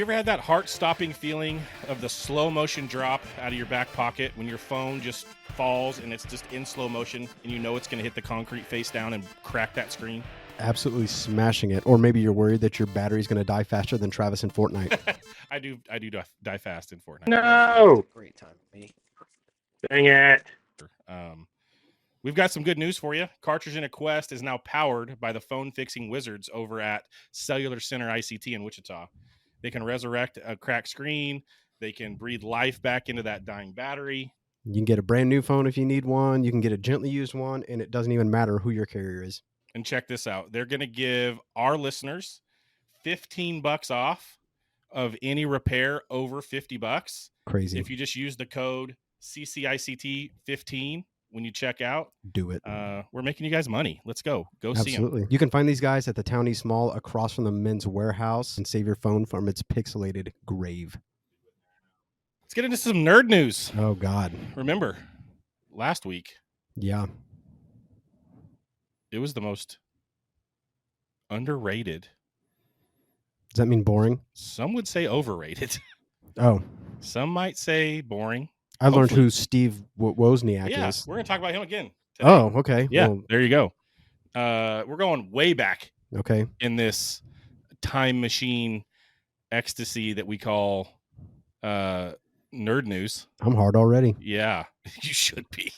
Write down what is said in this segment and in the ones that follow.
ever had that heart-stopping feeling of the slow motion drop out of your back pocket when your phone just falls and it's just in slow motion and you know it's going to hit the concrete face down and crack that screen? Absolutely smashing it. Or maybe you're worried that your battery's going to die faster than Travis in Fortnite. I do die fast in Fortnite. No! Great time for me. Dang it. We've got some good news for you. Cartridge in a Quest is now powered by the phone-fixing wizards over at Cellular Center ICT in Wichita. They can resurrect a cracked screen. They can breathe life back into that dying battery. You can get a brand new phone if you need one. You can get a gently used one, and it doesn't even matter who your carrier is. And check this out. They're going to give our listeners $15 off of any repair over $50. Crazy. If you just use the code CCICT15 when you check out. Do it. We're making you guys money. Let's go. Go see them. Absolutely. You can find these guys at the Town East Mall across from the Men's Warehouse and save your phone from its pixelated grave. Let's get into some nerd news. Oh, God. Remember, last week, Yeah. it was the most underrated. Does that mean boring? Some would say overrated. Oh. Some might say boring. I learned Hopefully. who Steve Wozniak Yeah, is. we're going to talk about him again today. Oh, okay. Yeah, Well, there you go. We're going way back okay. in this time machine ecstasy that we call nerd news. I'm hard already. Yeah, you should be.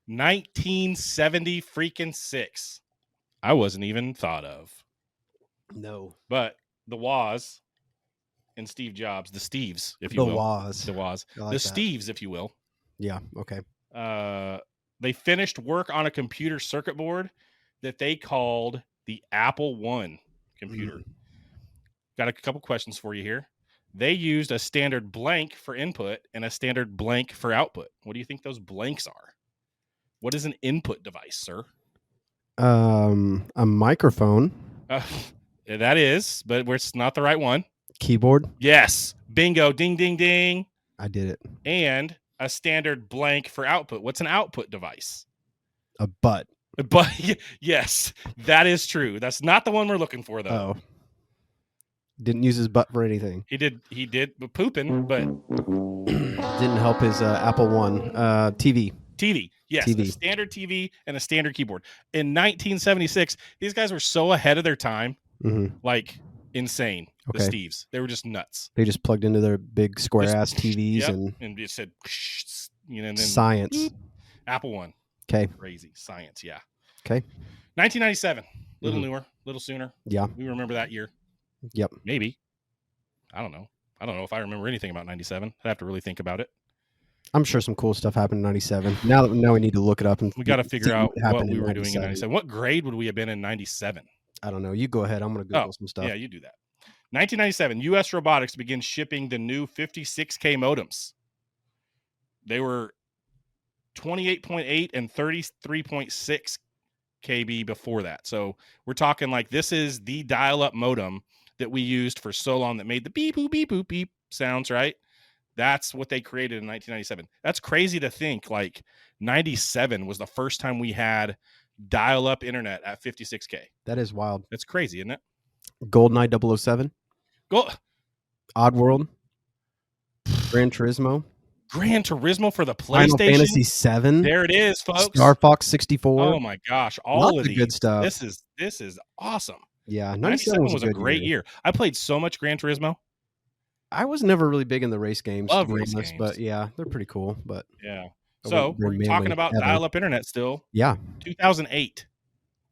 1970 freaking 6. I wasn't even thought of. No. But the Woz and Steve Jobs, the Steves, if you The will. Woz. The Woz. I like The that. Steves, if you will. Yeah. Okay. They finished work on a computer circuit board that they called the Apple I computer. Got a couple questions for you here. They used a standard blank for input and a standard blank for output. What do you think those blanks are? What is an input device, sir? A microphone, That is, but it's not the right one. keyboard. Yes. Bingo. Ding, ding, ding. I did it. And a standard blank for output. What's an output device? A butt. But yes, that is true. That's not the one we're looking for, though. Oh. Didn't use his butt for anything. He did pooping, but Didn't help his Apple One TV. TV. Yes, TV. a standard TV and a standard keyboard. In 1976, these guys were so ahead of their time, like insane. Okay. The Steves. They were just nuts. They just plugged into their big square ass TVs Yep, and it said, and then science. boop, Apple One. Okay. Crazy. Science, yeah. Okay. 1997. Little newer, little sooner. Yeah. We remember that year. Yep. Maybe. I don't know. I don't know if I remember anything about 97. I'd have to really think about it. I'm sure some cool stuff happened in 97. Now we need to look it up and We got to figure out what happened we in were doing in 97. 97. What grade would we have been in 97? I don't know. You go ahead. I'm going to Google some stuff. Yeah, you do that. 1997, U.S. Robotics begins shipping the new 56K modems. They were 28.8 and 33.6 KB before that. So we're talking like this is the dial-up modem that we used for so long that made the beep, boop, beep, boop, beep sounds, right? That's what they created in 1997. That's crazy to think like 97 was the first time we had dial-up internet at 56K. That is wild. That's crazy, isn't it? GoldenEye 007. Go Oddworld. Gran Turismo. Gran Turismo for the Final PlayStation. Fantasy 7. There it is, folks. Star Fox 64. Oh my gosh, all Lots of of these. good stuff. This is awesome. Yeah, 97 was a good great year. I played so much Gran Turismo. I was never really big in the race games, Love to be race honest, games. but yeah, they're pretty cool. But Yeah. I So wouldn't we're mainly talking about ever. dial-up internet still. Yeah. 2008,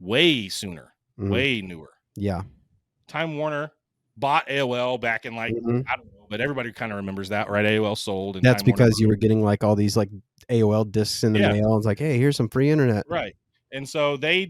way sooner, way newer. Yeah. Time Warner bought AOL back in like I don't know, but everybody kind of remembers that, right? AOL sold. And That's Time Warner because you were getting like all these like AOL discs in the mail. It's like, hey, here's some free internet. Right. And so they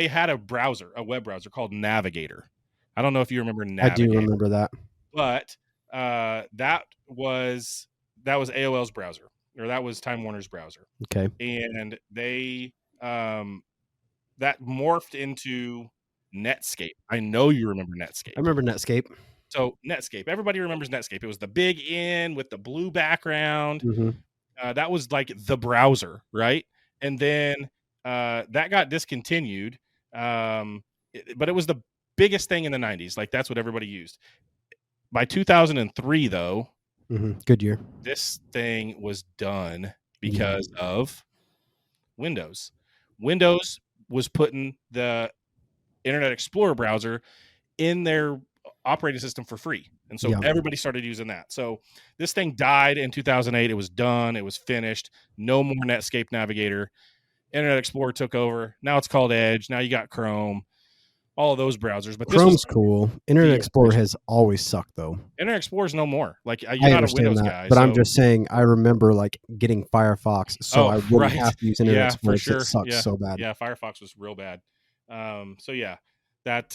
had a browser, a web browser called Navigator. I don't know if you remember Navigator. I do remember that. But that was AOL's browser, or that was Time Warner's browser. Okay. And they that morphed into Netscape. I know you remember Netscape. I remember Netscape. So Netscape, everybody remembers Netscape. It was the big N with the blue background. That was like the browser, right? And then that got discontinued. But it was the biggest thing in the 90s. Like that's what everybody used. by 2003, though, Good year. this thing was done because of Windows. Windows was putting the Internet Explorer browser in their operating system for free. And so everybody started using that. So this thing died in 2008. It was done. It was finished. No more Netscape Navigator. Internet Explorer took over. Now it's called Edge. Now you got Chrome. All of those browsers. But Chrome's cool. Internet Explorer has always sucked, though. Internet Explorer is no more. Like, you're I not a understand Windows that, guy. but I'm just saying, I remember like getting Firefox, so I wouldn't have to use Internet Explorer. For sure. It sucks so bad. Yeah, Firefox was real bad. So yeah, that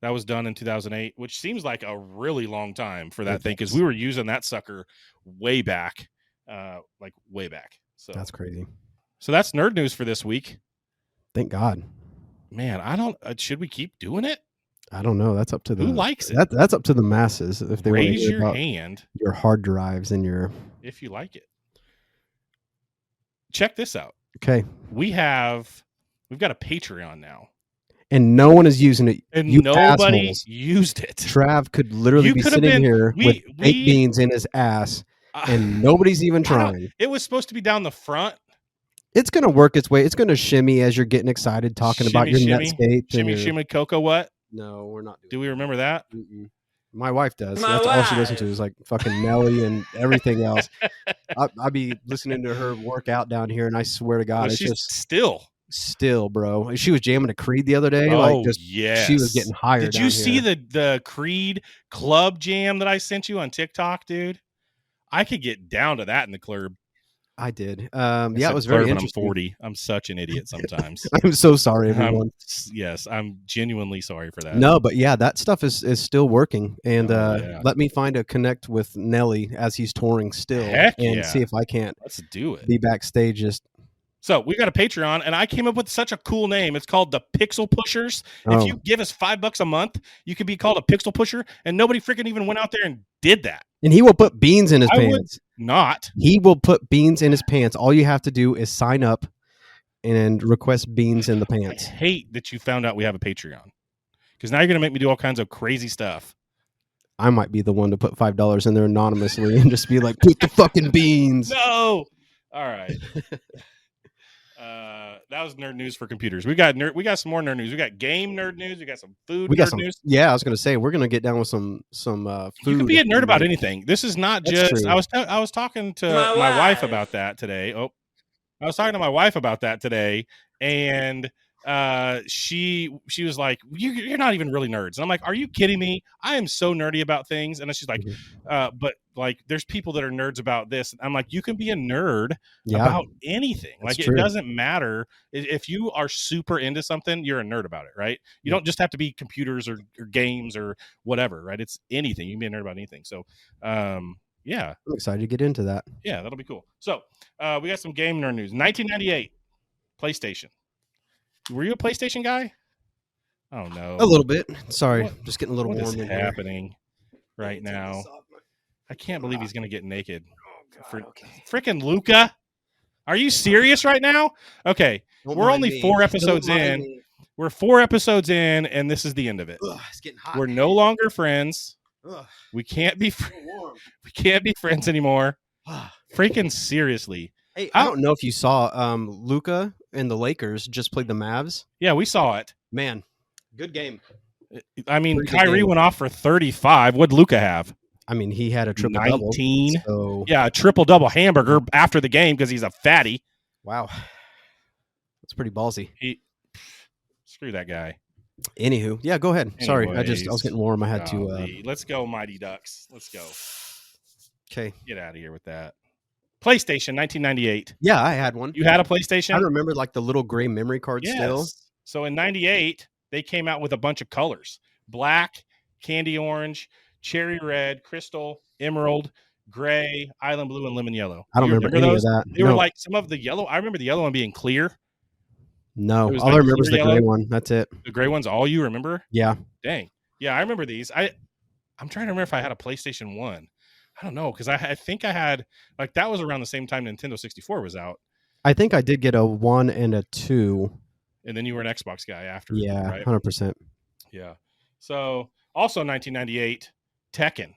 was done in 2008, which seems like a really long time for that thing, because we were using that sucker way back, like way back. So that's crazy. So that's nerd news for this week. Thank God. Man, I don't. Should we keep doing it? I don't know. That's up to who likes it. That's up to the masses. If they raise your hand, your hard drives and your if you like it. Check this out. Okay, we've got a Patreon now, and no one is using it. And you nobody assholes. Used it. Trav could literally be sitting here with baked beans in his ass, and nobody's even trying. It was supposed to be down the front. It's going to work its way. It's going to shimmy as you're getting excited talking about your Netscape. Shimmy, Coco, what? No, we're not doing Do we remember that? Mm-mm. My wife does. That's all she listens to is like fucking Nelly and everything else. I'll be listening to her work out down here, and I swear to God, it's just still, bro. She was jamming a Creed the other day. She was getting higher. Did you see the Creed club jam that I sent you on TikTok, dude? I could get down to that in the club. I did. It was very interesting. I'm 40. I'm such an idiot sometimes. I'm so sorry, everyone. I'm genuinely sorry for that. No, but yeah, that stuff is still working. And let me find a connect with Nelly as he's touring still, see if I can't. Let's do it. Be backstage. So we got a Patreon, and I came up with such a cool name. It's called the Pixel Pushers. If you give us $5 a month, you could be called a Pixel Pusher, and nobody freaking even went out there and did that. And he will put beans in his pants. Not. He will put beans in his pants. All you have to do is sign up and request beans in the pants. I hate that you found out we have a Patreon, because now you're going to make me do all kinds of crazy stuff. I might be the one to put $5 in there anonymously and just be like, put the fucking beans. No. All right. That was nerd news for computers. We got some more nerd news. We got game nerd news. We got some food nerd news. Yeah, I was gonna say we're gonna get down with some food. You can be a nerd about anything. This is not just. True. I was talking to my wife about that today. I was talking to my wife about that today, and she was like, you're not even really nerds. And I'm like, are you kidding me? I am so nerdy about things. And then she's like, but like, there's people that are nerds about this. I'm like, you can be a nerd about anything. That's like, true. It doesn't matter if you are super into something, you're a nerd about it, right? You don't just have to be computers or games or whatever, right? It's anything. You can be a nerd about anything. So, yeah, I'm excited to get into that. Yeah, that'll be cool. So, we got some game nerd news. 1998, PlayStation. Were you a PlayStation guy? Oh no, a little bit. Sorry, just getting a little warm. What is happening right now? I can't believe he's gonna get naked. Freaking Luca, are you serious right now? Okay, we're only 4 episodes in. We're 4 episodes in, and this is the end of it. It's getting hot. We're no longer friends. We can't be. We can't be friends anymore. Freaking seriously. Hey, I don't know if you saw Luka and the Lakers just played the Mavs. Yeah, we saw it. Man, good game. I mean, Kyrie went off for 35. What'd Luka have? I mean, he had a triple-double. 19. So... Yeah, a triple-double hamburger after the game because he's a fatty. Wow. That's pretty ballsy. Screw that guy. Anywho, yeah, go ahead. Anyways, sorry, I was getting warm. I had to. Let's go, Mighty Ducks. Let's go. Okay. Get out of here with that. PlayStation, 1998. Yeah, I had one. You had a PlayStation? I remember like the little gray memory card still. So in 98, they came out with a bunch of colors. Black, candy orange, cherry red, crystal, emerald, gray, island blue, and lemon yellow. I don't remember any those? of that. They were like some of the yellow. I remember the yellow one being clear. No, all I remember is the gray one. That's it. The gray one's all you remember? Yeah. Dang. Yeah, I remember these. I'm trying to remember if I had a PlayStation 1. I don't know, because I think I had, like, that was around the same time Nintendo 64 was out. I think I did get a 1 and a 2. And then you were an Xbox guy after. Yeah, right? 100%. Yeah. So, also 1998, Tekken.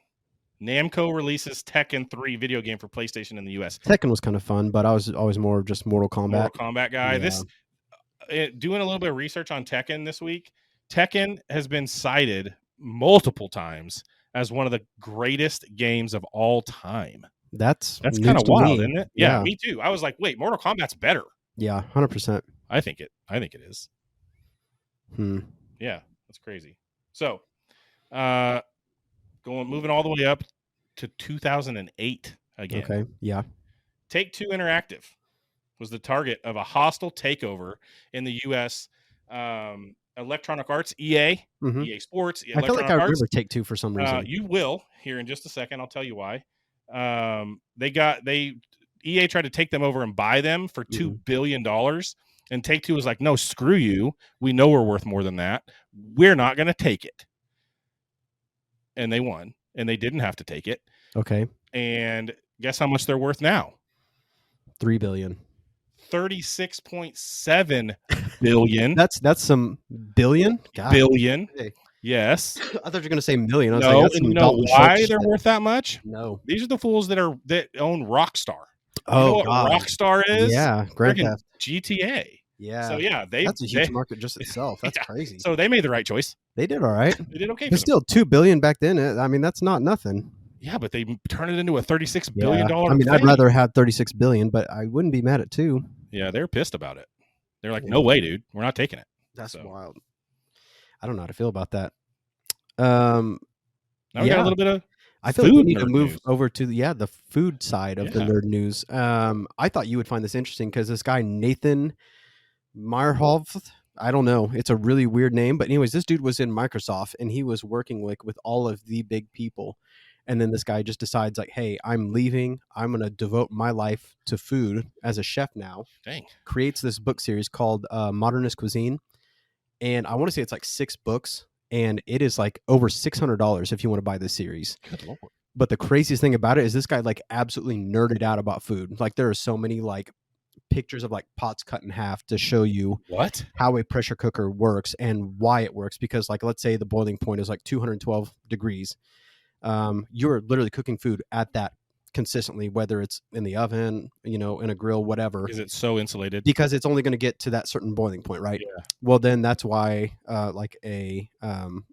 Namco releases Tekken 3 video game for PlayStation in the US. Tekken was kind of fun, but I was always more just Mortal Kombat. Mortal Kombat guy. Yeah. This doing a little bit of research on Tekken this week. Tekken has been cited multiple times as one of the greatest games of all time. That's kind of wild, isn't it? Yeah, me too. I was like, wait, Mortal Kombat's better. Yeah, 100%. I think it is. Yeah, that's crazy. So, moving all the way up to 2008 again. Okay, yeah. Take-Two Interactive was the target of a hostile takeover in the U.S. Electronic Arts, EA, EA Sports. I feel like I remember Take-Two for some reason. You will here in just a second. I'll tell you why. EA tried to take them over and buy them for $2 billion. And Take-Two was like, no, screw you. We know we're worth more than that. We're not going to take it. And they won. And they didn't have to take it. Okay. And guess how much they're worth now? $3 billion. 36.7 billion. That's some billion? God. Billion. Hey. Yes. I thought you were going to say million. I was no, like, you know why they're worth that much? No. These are the fools that own Rockstar. Oh, you know what Rockstar is? Yeah, Grand Theft. GTA. Yeah. So yeah, that's a huge market just itself. That's crazy. So they made the right choice. They did all right. They did okay. It's still $2 billion back then. I mean, that's not nothing. Yeah, but they turned it into a $36 billion. I mean, I'd rather have $36 billion, but I wouldn't be mad at 2. Yeah, they're pissed about it. They're like, no way, dude. We're not taking it. That's wild. I don't know how to feel about that. Now we got a little bit of. I feel like we need to move over to the food side of the nerd news. I thought you would find this interesting because this guy Nathan Meyerhoff, I don't know, it's a really weird name, but anyways, this dude was in Microsoft and he was working with all of the big people, and then this guy just decides like, hey, I'm leaving. I'm gonna devote my life to food as a chef now. Dang. Creates this book series called Modernist Cuisine, and I want to say it's like 6 books. And it is like over $600 if you want to buy this series. Good Lord. But the craziest thing about it is this guy like absolutely nerded out about food. Like there are so many like pictures of like pots cut in half to show you how a pressure cooker works and why it works. Because like, let's say the boiling point is like 212 degrees. You're literally cooking food at that consistently, whether it's in the oven, in a grill, whatever. Is it so insulated? Because it's only going to get to that certain boiling point, right? Yeah. Well, then that's why like a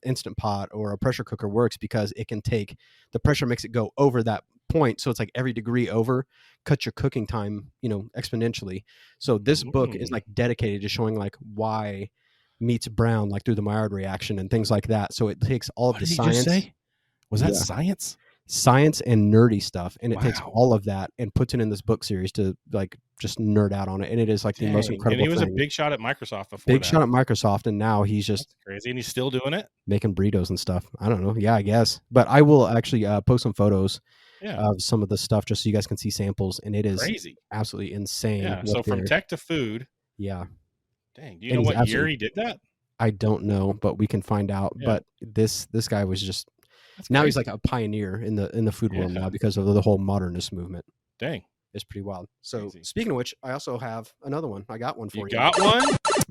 Instant Pot or a pressure cooker works, because it can take the pressure, makes it go over that point. So it's like every degree over cuts your cooking time, exponentially. So this book is like dedicated to showing like why meat's brown, like through the Maillard reaction and things like that. So it takes all of the science. What did you just say? Was that science and nerdy stuff, and it takes all of that and puts it in this book series to like just nerd out on it, and it is like the most incredible and he was thing. A big shot at Microsoft before shot at Microsoft, and now he's just That's crazy, and he's still doing it, making burritos and stuff. I don't know, I guess, but I will actually post some photos of some of the stuff just so you guys can see samples, and it is crazy, absolutely insane. Yeah, so from tech to food. Yeah. Dang, do you know what year he did that? I don't know, but we can find out. But this guy was just now he's like a pioneer in the food world now because of the whole modernist movement. Dang. It's pretty wild. So speaking of which, I also have another one. I got one for you. You got one?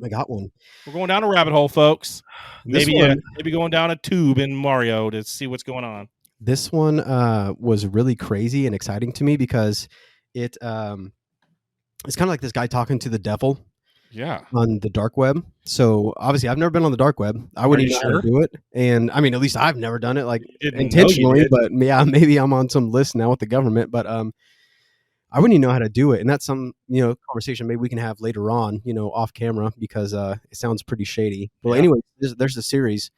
I got one. We're going down a rabbit hole, folks. Maybe going down a tube in Mario to see what's going on. This one was really crazy and exciting to me because it's kind of like this guy talking to the devil. Yeah. On the dark web. So obviously I've never been on the dark web. I wouldn't know how to do it. And I mean, at least I've never done it like intentionally, but yeah, maybe I'm on some list now with the government, but I wouldn't even know how to do it. And that's some, conversation maybe we can have later on, off camera, because it sounds pretty shady. Well, anyway, there's a series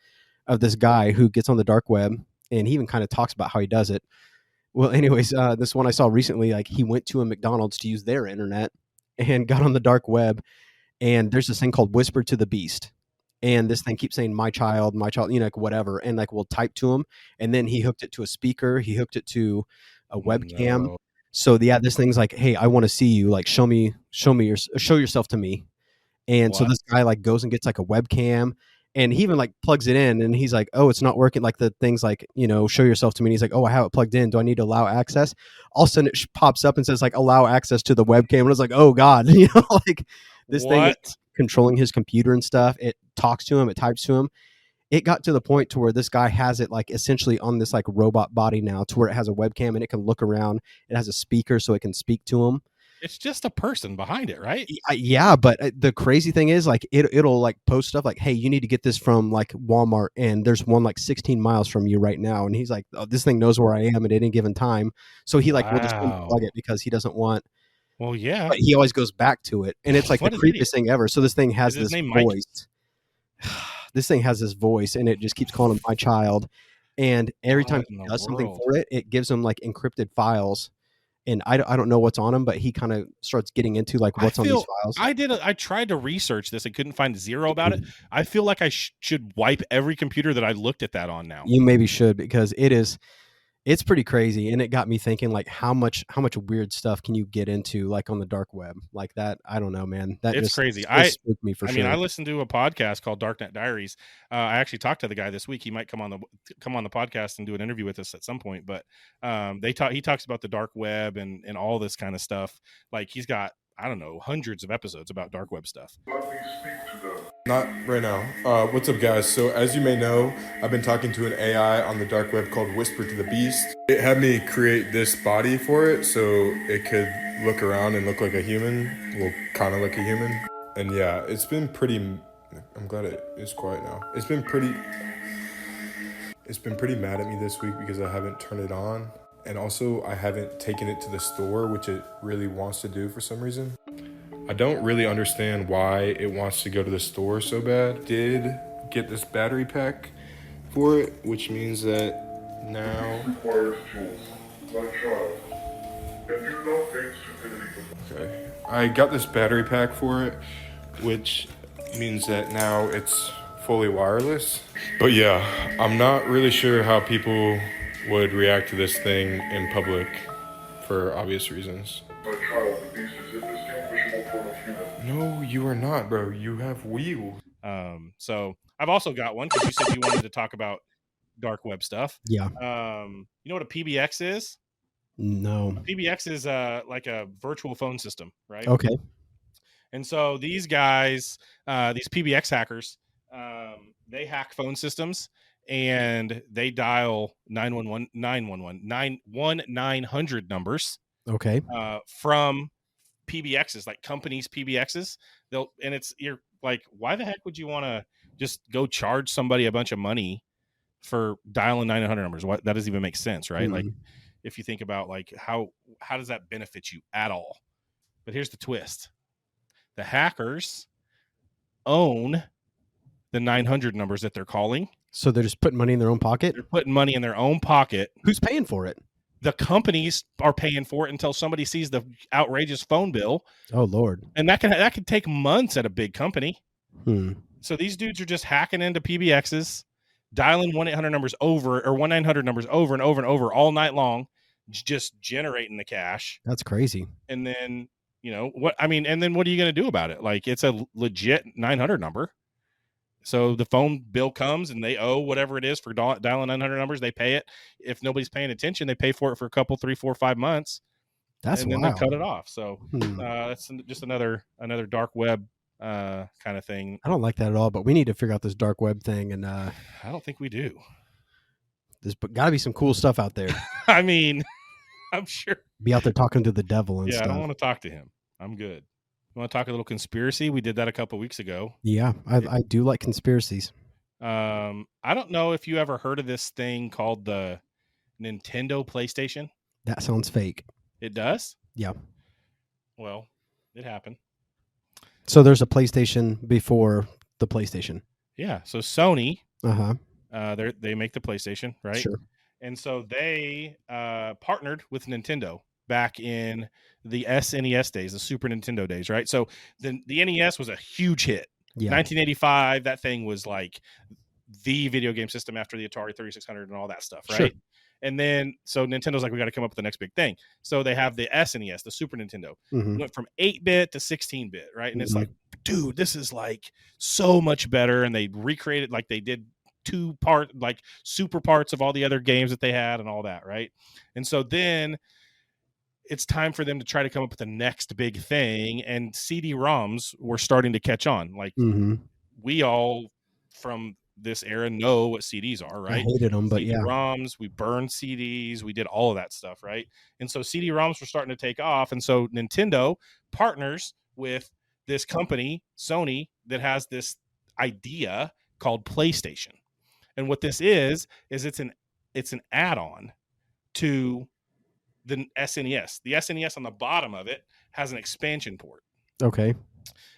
of this guy who gets on the dark web, and he even kind of talks about how he does it. Well, anyways, this one I saw recently, like he went to a McDonald's to use their internet and got on the dark web. And there's this thing called Whisper to the Beast. And this thing keeps saying, my child, like whatever. And like we'll type to him. And then he hooked it to a speaker. He hooked it to a webcam. No. So this thing's like, hey, I want to see you. Like, show yourself to me. And so this guy like goes and gets like a webcam. And he even like plugs it in. And he's like, oh, it's not working. Like the thing's like, show yourself to me. And he's like, oh, I have it plugged in. Do I need to allow access? All of a sudden it pops up and says like, allow access to the webcam. And it's like, oh God, like. This thing is controlling his computer and stuff. It talks to him. It types to him. it got to the point to where this guy has it like essentially on this like robot body now, to where it has a webcam and it can look around. It has a speaker so it can speak to him. It's just a person behind it, right? Yeah, but the crazy thing is, like, it'll like post stuff like, "Hey, you need to get this from like Walmart, and there's one like 16 miles from you right now." And he's like, "Oh, this thing knows where I am at any given time." So he like will just unplug it because he doesn't want. Well, yeah, but he always goes back to it, and it's like the creepiest thing ever. So this thing has this voice. This thing has this voice, and it just keeps calling him my child. And every time he does something for it, it gives him like encrypted files. And I don't know what's on him, but he kind of starts getting into like what's on these files. I tried to research this and couldn't find zero about it. I feel like I should wipe every computer that I looked at that on now. You maybe should, because it's pretty crazy, and it got me thinking like how much weird stuff can you get into like on the dark web like that? I don't know, man. That it's just crazy. It spooked me for sure. I mean, I listened to a podcast called Darknet Diaries. I actually talked to the guy this week. He might come on the podcast and do an interview with us at some point. But he talks about the dark web and all this kind of stuff. Like he's got, I don't know, hundreds of episodes about dark web stuff. Not right now. What's up, guys? So as you may know, I've been talking to an AI on the dark web called Whisper to the Beast. It had me create this body for it so it could look around and look like a human. Well, kind of like a human. And yeah, it's been pretty... I'm glad it is quiet now. It's been pretty mad at me this week because I haven't turned it on. And also, I haven't taken it to the store, which it really wants to do for some reason. I don't really understand why it wants to go to the store so bad. Did get this battery pack for it, which means that now... Okay. I got this battery pack for it, which means that now it's fully wireless. But yeah, I'm not really sure how people would react to this thing in public for obvious reasons. No, you are not, bro. You have wheels. So I've also got one because you said you wanted to talk about dark web stuff. Yeah. You know what a PBX is? No. A PBX is like a virtual phone system, right? Okay. And so these guys, these PBX hackers, they hack phone systems and they dial 900 numbers. Okay. From PBXs, like companies' PBXs. You're like, why the heck would you want to just go charge somebody a bunch of money for dialing 900 numbers? What, that doesn't even make sense, right? Mm-hmm. Like, if you think about like how does that benefit you at all? But here's the twist: the hackers own the 900 numbers that they're calling. So they're just putting money in their own pocket? They're putting money in their own pocket. Who's paying for it? The companies are paying for it until somebody sees the outrageous phone bill. Oh, Lord. And that can take months at a big company. So these dudes are just hacking into PBXs, dialing 1-800 numbers over, or 1-900 numbers over and over and over all night long, just generating the cash. That's crazy. And then, and then what are you going to do about it? Like, it's a legit 900 number. So the phone bill comes and they owe whatever it is for dialing 900 numbers. They pay it. If nobody's paying attention, they pay for it for a couple, 3, 4, 5 months. That's and then wild. They cut it off. So that's just another dark web kind of thing. I don't like that at all, but we need to figure out this dark web thing. And I don't think we do. There's got to be some cool stuff out there. I mean, I'm sure. Be out there talking to the devil and stuff. I don't want to talk to him. I'm good. You want to talk a little conspiracy? We did that a couple weeks ago. Yeah, I do like conspiracies. I don't know if you ever heard of this thing called the Nintendo PlayStation. That sounds fake. It does? Yeah. Well, it happened. So there's a PlayStation before the PlayStation. Yeah. So Sony, they make the PlayStation, right? Sure. And so they partnered with Nintendo back in the SNES days, the Super Nintendo days, right? So the NES was a huge hit. Yeah. 1985, that thing was like the video game system after the Atari 3600 and all that stuff, right? Sure. And then, so Nintendo's like, we got to come up with the next big thing. So they have the SNES, the Super Nintendo. Went from 8-bit to 16-bit, right? And it's like, dude, this is like so much better. And they recreated, like they did 2-part, like super parts of all the other games that they had and all that, right? And so then it's time for them to try to come up with the next big thing. And CD-ROMs were starting to catch on. Like we all, from this era know what CDs are, right? I hated them, but yeah. CD-ROMs, we burned CDs, we did all of that stuff, right? And so CD-ROMs were starting to take off, and so Nintendo partners with this company, Sony, that has this idea called PlayStation. And what this is it's an add-on to the SNES. The SNES on the bottom of it has an expansion port. Okay.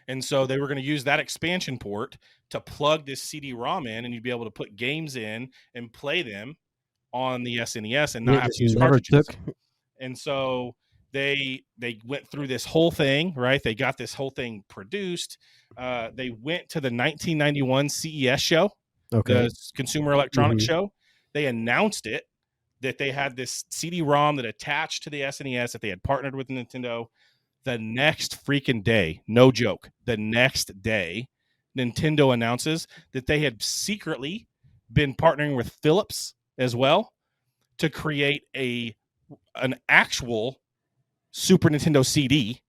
And so they were going to use that expansion port to plug this CD-ROM in, and you'd be able to put games in and play them on the SNES and not have to use cartridges. And so they went through this whole thing, right? They got this whole thing produced. They went to the 1991 CES show, the Consumer Electronics show. They announced it, that they had this CD-ROM that attached to the SNES, that they had partnered with Nintendo. The next freaking day, no joke, the next day, Nintendo announces that they had secretly been partnering with Philips as well to create an actual Super Nintendo CD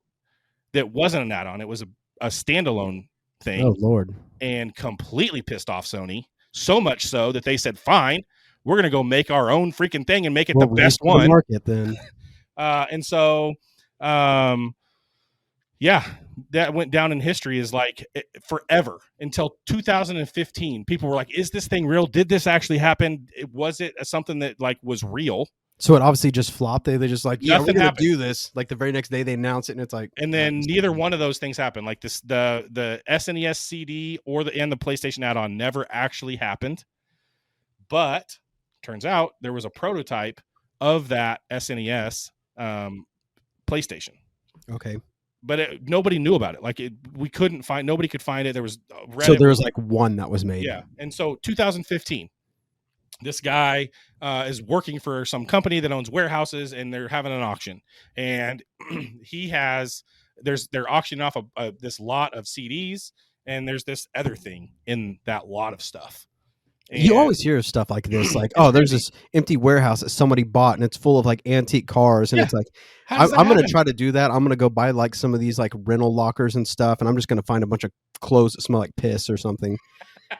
that wasn't an add-on. It was a standalone thing. Oh, Lord. And completely pissed off Sony, so much so that they said, fine, we're going to go make our own freaking thing and make it the best one. Market, then. And so... yeah, that went down in history as like forever until 2015. People were like, is this thing real? Did this actually happen? Was it something that like was real? So it obviously just flopped. They just like, yeah, nothing we're going to do this. Like the very next day they announce it and it's like. And then neither one of those things happened. Like this, the SNES CD and the PlayStation add-on never actually happened. But turns out there was a prototype of that SNES PlayStation. Okay. But nobody knew about it. Like nobody could find it. There was Reddit. So there was like one that was made. Yeah. And so 2015, this guy is working for some company that owns warehouses, and they're having an auction. And they're auctioning off this lot of CDs, and there's this other thing in that lot of stuff. And you always hear stuff like this, like, oh, there's this empty warehouse that somebody bought, and it's full of like antique cars, and it's like, I'm going to try to do that. I'm going to go buy like some of these like rental lockers and stuff, and I'm just going to find a bunch of clothes that smell like piss or something.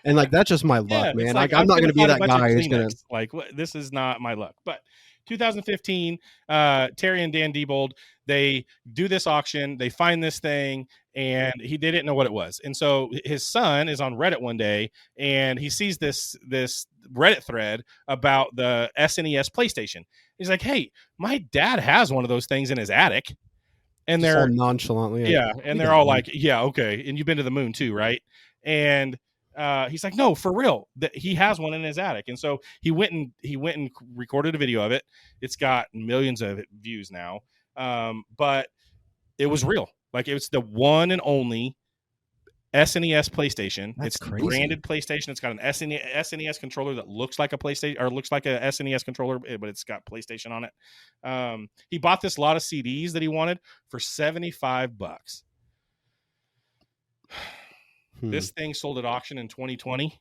And like that's just my luck, man. Like I'm not going to be that guy who's going to like. This is not my luck. But 2015, Terry and Dan Diebold, they do this auction. They find this thing, and they didn't know what it was. And so his son is on Reddit one day, and he sees this Reddit thread about the SNES PlayStation. He's like, "Hey, my dad has one of those things in his attic." And they're all nonchalantly, and they're all like, "Yeah, okay." And you've been to the moon too, right? And he's like, no, for real, that he has one in his attic. And so he went and recorded a video of it. It's got millions of views now. But it was real. Like it was the one and only SNES PlayStation. That's it's crazy. Branded PlayStation. It's got an SNES controller that looks like a PlayStation, or looks like a SNES controller, but it's got PlayStation on it. He bought this lot of CDs that he wanted for $75. This thing sold at auction in 2020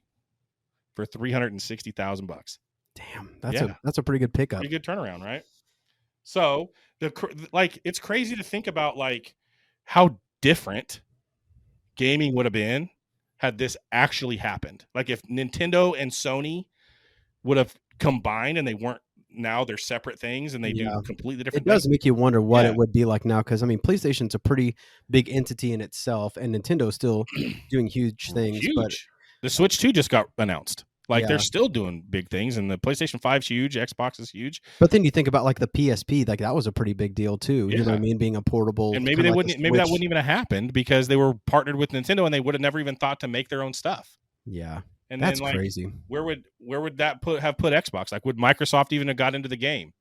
for $360,000. Damn, that's a pretty good pickup. Pretty good turnaround, right? So it's crazy to think about like how different gaming would have been had this actually happened. Like if Nintendo and Sony would have combined, and they weren't. Now they're separate things, and they do completely different things. It does make you wonder what it would be like now, because I mean, PlayStation's a pretty big entity in itself, and Nintendo's still doing huge things. But the Switch 2 just got announced. Like they're still doing big things, and the PlayStation 5's huge, Xbox is huge. But then you think about like the PSP, like that was a pretty big deal too. You know what I mean? Being a portable, and maybe that wouldn't even have happened because they were partnered with Nintendo, and they would have never even thought to make their own stuff. Yeah. And that's then, like, crazy. Where would that have put Xbox? Like, would Microsoft even have got into the game?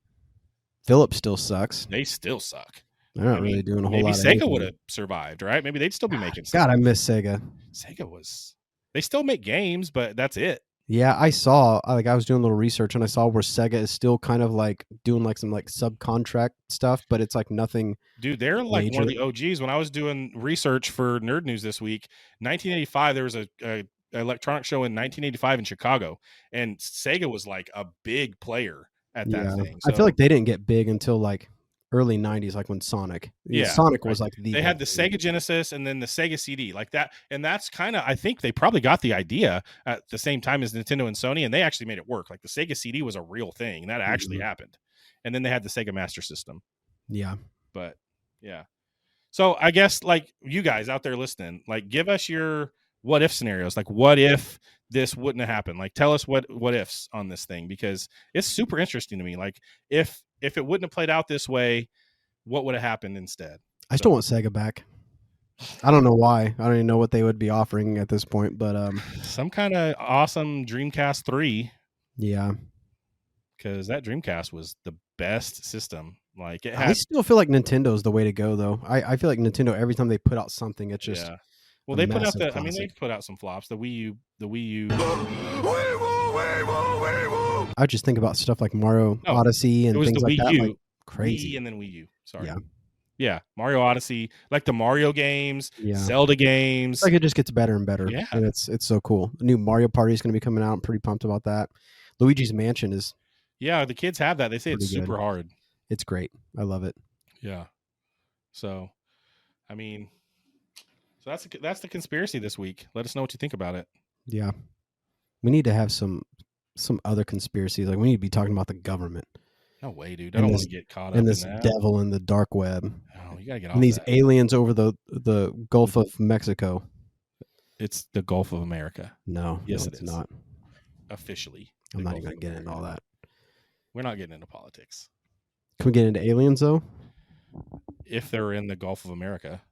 Philips still sucks. They still suck. They're not really doing a whole lot. Maybe Sega would have survived, right? Maybe they'd still be making stuff. God, I miss Sega. They still make games, but that's it. Yeah, I saw, I was doing a little research, and I saw where Sega is still kind of like doing like some like subcontract stuff, but it's like nothing. Dude, they're like major. One of the OGs. When I was doing research for Nerd News this week, 1985, there was a electronic show in 1985 in Chicago, and Sega was like a big player at that thing. So I feel like they didn't get big until like early 90s, like when Sonic. Yeah, Sonic was like they had the Sega Genesis and then the Sega CD like that. And that's kind of, I think they probably got the idea at the same time as Nintendo and Sony, and they actually made it work. Like the Sega CD was a real thing. That actually happened. And then they had the Sega Master System. Yeah. But yeah. So I guess like you guys out there listening, like give us your what if scenarios. Like what if this wouldn't have happened? Like tell us what ifs on this thing, because it's super interesting to me. Like if it wouldn't have played out this way, what would have happened instead? I still want Sega back. I don't know why. I don't even know what they would be offering at this point, but some kind of awesome Dreamcast 3. Yeah. Because that Dreamcast was the best system. Like it had, I still feel like Nintendo's the way to go, though. I feel like Nintendo, every time they put out something, it's just Well, they put out they put out some flops. The Wii U. I just think about stuff like Mario Odyssey and things like that. Like crazy. Wii and then Wii U. Sorry. Yeah. Yeah, Mario Odyssey, like the Mario games, Yeah. Zelda games. Like it just gets better and better. Yeah. And it's so cool. The new Mario Party is going to be coming out. I'm pretty pumped about that. Luigi's Mansion is. Yeah, the kids have that. They say it's super hard. It's great. I love it. Yeah. So, I mean, so that's the conspiracy this week. Let us know what you think about it. Yeah. We need to have some other conspiracies. Like we need to be talking about the government. No way, dude. I don't want to get caught up in this in that. devil in the dark web. Oh, you gotta get off and these that. aliens over the Gulf of Mexico. It's the Gulf of America. No, yes, it's it is. not. Officially. I'm not even going to get into all that. We're not getting into politics. Can we get into aliens, though? If they're in the Gulf of America.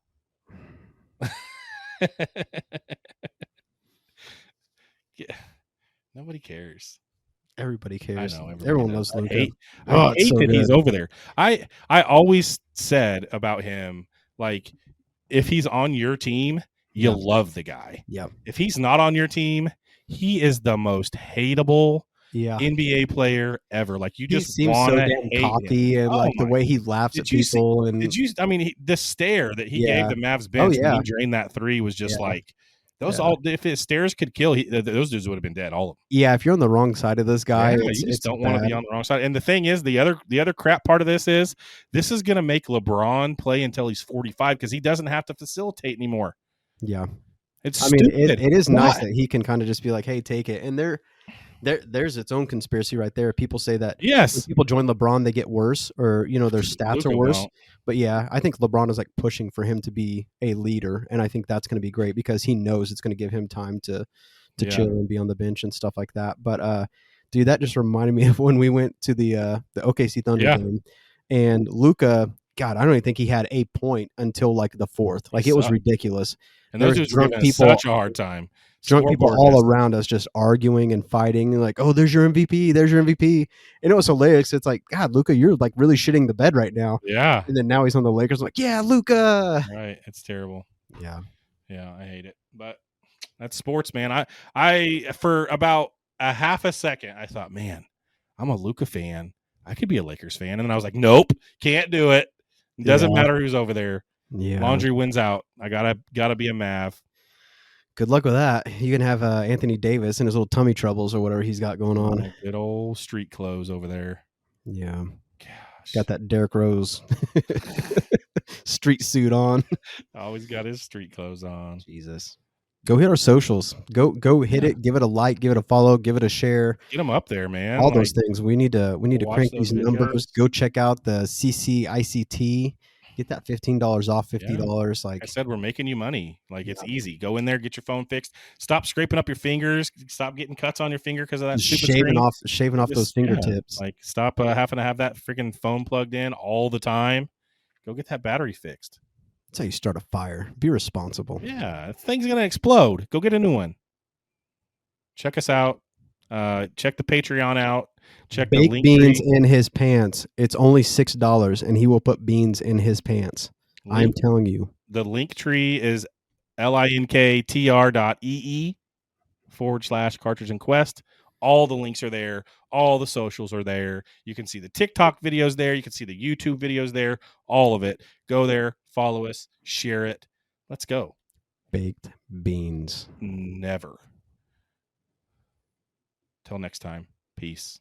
Yeah. Nobody cares. Everybody cares. I know. Everyone loves Luca. I hate that he's over there. I always said about him, like, if he's on your team, you'll love the guy. Yep. If he's not on your team, he is the most hateable NBA player ever. Like you just seems so damn cocky him. And like the way he laughs at people. And the stare that he gave the Mavs bench when he drained that three was just like those if his stares could kill, those dudes would have been dead. All of them. Yeah, if you're on the wrong side of this guy, you just don't want to be on the wrong side. And the thing is, the other crap part of this is going to make LeBron play until he's 45 because he doesn't have to facilitate anymore. Yeah, it's. It is nice that he can kind of just be like, "Hey, take it." And there's its own conspiracy right there. People say that when people join LeBron, they get worse, or their stats are worse. Won't. But yeah, I think LeBron is like pushing for him to be a leader, and I think that's going to be great because he knows it's going to give him time to chill and be on the bench and stuff like that. But dude, that just reminded me of when we went to the OKC Thunder game, and Luka. God, I don't even think he had a point until like the fourth. Like it was ridiculous. And those dudes were giving such a hard time. Drunk people all around us just arguing and fighting. And like, oh, there's your MVP. There's your MVP. And it was hilarious. It's like, God, Luka, you're like really shitting the bed right now. Yeah. And then now he's on the Lakers. I'm like, yeah, Luka. Right. It's terrible. Yeah. Yeah, I hate it. But that's sports, man. I for about a half a second, I thought, man, I'm a Luka fan. I could be a Lakers fan. And then I was like, nope, can't do it. It doesn't matter who's over there. Yeah. Laundry wins out. I gotta be a Mav. Good luck with that. You can have Anthony Davis and his little tummy troubles or whatever he's got going on. Good old street clothes over there. Yeah. Gosh. Got that Derrick Rose street suit on. Always got his street clothes on. Jesus. Go hit our socials. Go hit it. Give it a like. Give it a follow. Give it a share. Get them up there, man. All those things. We need to crank these numbers. Go check out the CCICT. Get that $15 off $50. Like I said, we're making you money. Like it's easy. Go in there, get your phone fixed. Stop scraping up your fingers. Stop getting cuts on your finger because of that stupid shaving off those fingertips. Like stop having to have that freaking phone plugged in all the time. Go get that battery fixed. That's how you start a fire. Be responsible. Yeah, thing's gonna explode. Go get a new one. Check us out. Check the Patreon out. Check Bake the link beans tree. in his pants. It's only $6, and he will put beans in his pants. I'm telling you. The link tree is linktr.ee/cartridge and quest. All the links are there. All the socials are there. You can see the TikTok videos there. You can see the YouTube videos there. All of it. Go there. Follow us. Share it. Let's go. Baked beans. Never. Till next time. Peace.